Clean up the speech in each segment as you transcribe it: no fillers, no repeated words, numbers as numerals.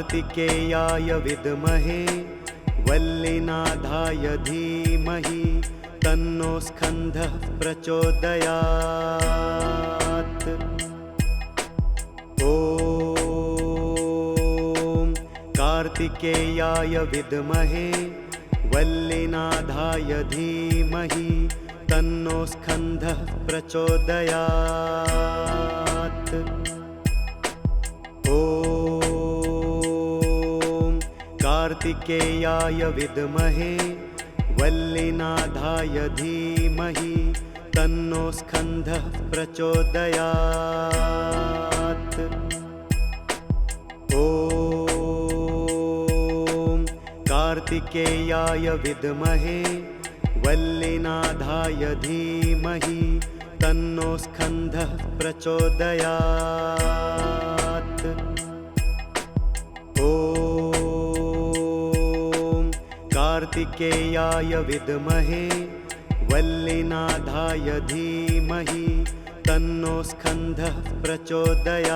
कार्तिकेयाय विद्महे वल्लीनाथाय धीमहि तन्नो स्कन्दः प्रचोदयात्। ॐ कार्तिकेयाय विद्महे वल्लीनाथाय धीमहि तन्नो स्कन्दः प्रचोदयात्। ॐ कार्तिकेयाय विद्महे वल्लीनाथाय धीमहि तन्नो स्कन्दः प्रचोदयात्। ॐ कार्तिकेयाय विद्महे वल्लीनाथाय धीमहि तन्नो स्कन्दः प्रचोदयात्। ॐ कार्तिकेयाय विद्महे वल्लीनाथाय धीमहि तन्नो स्कन्दः प्रचोदयात्।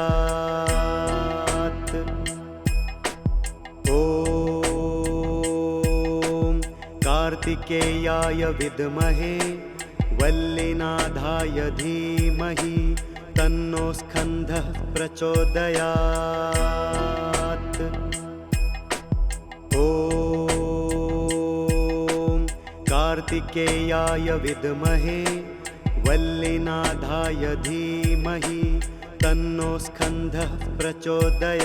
ॐ कार्तिकेयाय विद्महे वल्लीनाथाय धीमहि तन्नो स्कन्दः प्रचोदयात्। ॐ कार्तिकेयाय विद्महे वल्लीनाथाय धीमहि तन्नो स्कन्दः प्रचोदयात्।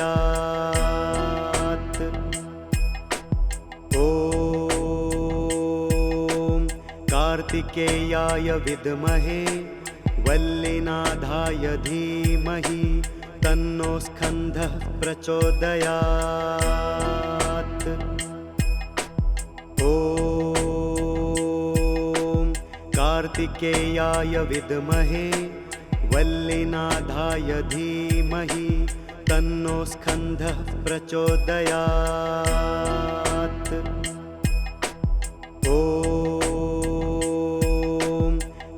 ॐ कार्तिकेयाय विद्महे वल्लीनाथाय धीमहि तन्नो स्कन्दः प्रचोदयात्। ॐ कार्तिकेयाय विद्महे वल्लीनाथाय धीमहि तन्नो स्कन्दः प्रचोदयात्। ॐ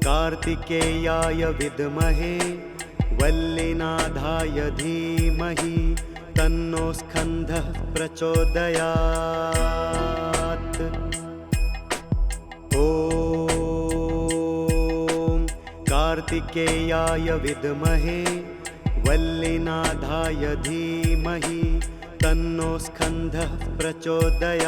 कार्तिकेयाय विद्महे वल्लीनाथाय धीमहि तन्नो स्कन्दः प्रचोदयात्। ॐ कार्तिकेयाय विद्महे वल्लीनाथाय धीमहि तन्नो स्कन्दः प्रचोदयात्।